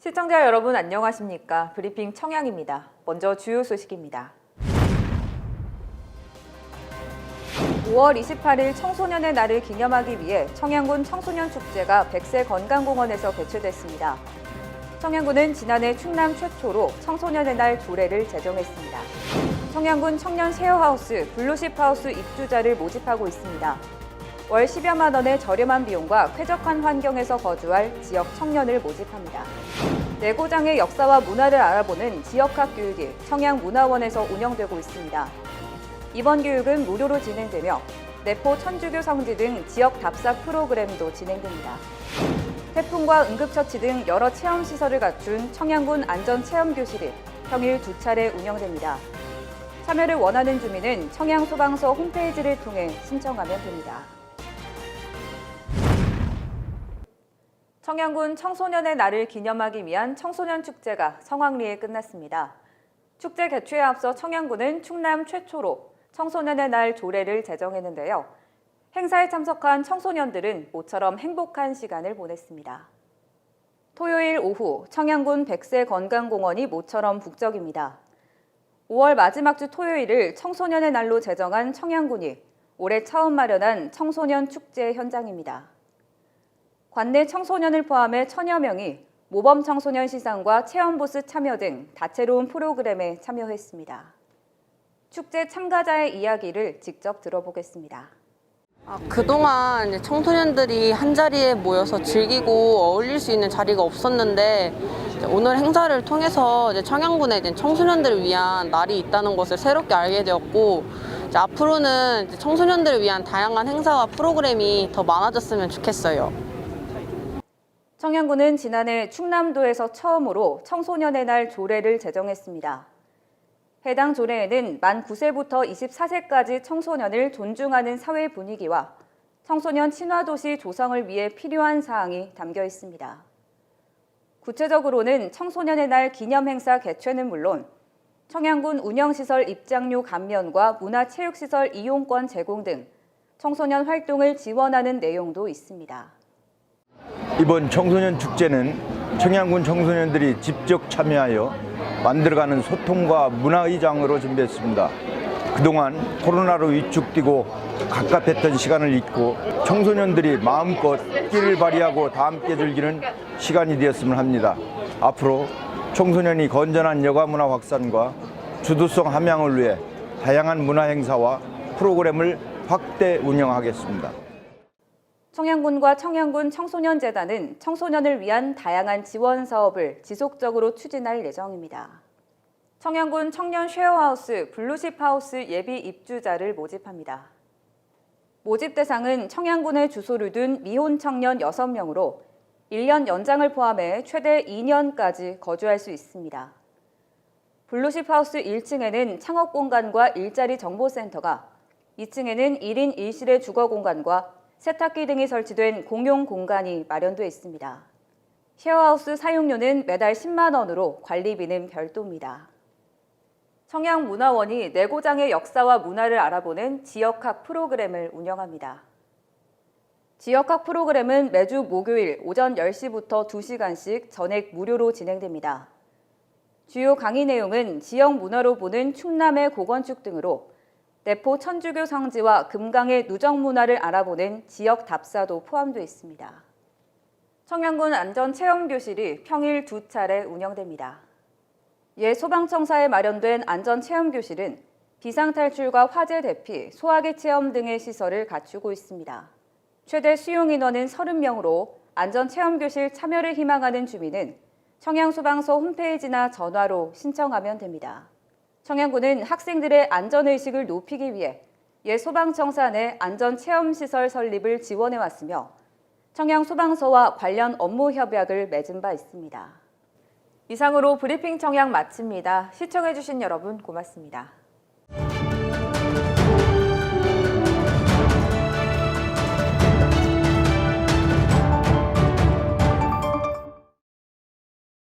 시청자 여러분 안녕하십니까? 브리핑 청양입니다. 먼저 주요 소식입니다. 5월 28일 청소년의 날을 기념하기 위해 청양군 청소년축제가 백세건강공원에서 개최됐습니다. 청양군은 지난해 충남 최초로 청소년의 날 조례를 제정했습니다. 청양군 청년 쉐어하우스 블루십하우스 입주자를 모집하고 있습니다. 월 10여만 원의 저렴한 비용과 쾌적한 환경에서 거주할 지역 청년을 모집합니다. 내고장의 역사와 문화를 알아보는 지역학 교육이 청양문화원에서 운영되고 있습니다. 이번 교육은 무료로 진행되며 내포 천주교 성지 등 지역 답사 프로그램도 진행됩니다. 태풍과 응급처치 등 여러 체험시설을 갖춘 청양군 안전체험교실이 평일 2차례 운영됩니다. 참여를 원하는 주민은 청양소방서 홈페이지를 통해 신청하면 됩니다. 청양군 청소년의 날을 기념하기 위한 청소년 축제가 성황리에 끝났습니다. 축제 개최에 앞서 청양군은 충남 최초로 청소년의 날 조례를 제정했는데요. 행사에 참석한 청소년들은 모처럼 행복한 시간을 보냈습니다. 토요일 오후 청양군 백세건강공원이 모처럼 북적입니다. 5월 마지막 주 토요일을 청소년의 날로 제정한 청양군이 올해 처음 마련한 청소년 축제 현장입니다. 관내 청소년을 포함해 1000여 명이 모범 청소년 시상과 체험부스 참여 등 다채로운 프로그램에 참여했습니다. 축제 참가자의 이야기를 직접 들어보겠습니다. 그동안 청소년들이 한자리에 모여서 즐기고 어울릴 수 있는 자리가 없었는데 오늘 행사를 통해서 청양군에 청소년들을 위한 날이 있다는 것을 새롭게 알게 되었고 앞으로는 청소년들을 위한 다양한 행사와 프로그램이 더 많아졌으면 좋겠어요. 청양군은 지난해 충남도에서 처음으로 청소년의 날 조례를 제정했습니다. 해당 조례에는 만 9세부터 24세까지 청소년을 존중하는 사회 분위기와 청소년 친화도시 조성을 위해 필요한 사항이 담겨 있습니다. 구체적으로는 청소년의 날 기념행사 개최는 물론 청양군 운영시설 입장료 감면과 문화체육시설 이용권 제공 등 청소년 활동을 지원하는 내용도 있습니다. 이번 청소년 축제는 청양군 청소년들이 직접 참여하여 만들어가는 소통과 문화의 장으로 준비했습니다. 그동안 코로나로 위축되고 갑갑했던 시간을 잊고 청소년들이 마음껏 끼를 발휘하고 다 함께 즐기는 시간이 되었으면 합니다. 앞으로 청소년이 건전한 여가문화 확산과 주도성 함양을 위해 다양한 문화 행사와 프로그램을 확대 운영하겠습니다. 청양군과 청양군 청소년재단은 청소년을 위한 다양한 지원 사업을 지속적으로 추진할 예정입니다. 청양군 청년 쉐어하우스 블루십하우스 예비 입주자를 모집합니다. 모집 대상은 청양군에 주소를 둔 미혼 청년 6명으로 1년 연장을 포함해 최대 2년까지 거주할 수 있습니다. 블루십하우스 1층에는 창업공간과 일자리 정보센터가, 2층에는 1인 1실의 주거공간과 세탁기 등이 설치된 공용 공간이 마련돼 있습니다. 쉐어하우스 사용료는 매달 10만 원으로 관리비는 별도입니다. 청양문화원이 내고장의 역사와 문화를 알아보는 지역학 프로그램을 운영합니다. 지역학 프로그램은 매주 목요일 오전 10시부터 2시간씩 전액 무료로 진행됩니다. 주요 강의 내용은 지역 문화로 보는 충남의 고건축 등으로 내포 천주교 성지와 금강의 누적 문화를 알아보는 지역 답사도 포함되어 있습니다. 청양군 안전체험교실이 평일 2차례 운영됩니다. 예소방청사에 마련된 안전체험교실은 비상탈출과 화재 대피, 소화기 체험 등의 시설을 갖추고 있습니다. 최대 수용 인원은 30명으로 안전체험교실 참여를 희망하는 주민은 청양소방서 홈페이지나 전화로 신청하면 됩니다. 청양군은 학생들의 안전의식을 높이기 위해 예소방청사 내 안전체험시설 설립을 지원해왔으며 청양소방서와 관련 업무 협약을 맺은 바 있습니다. 이상으로 브리핑 청양 마칩니다. 시청해주신 여러분 고맙습니다.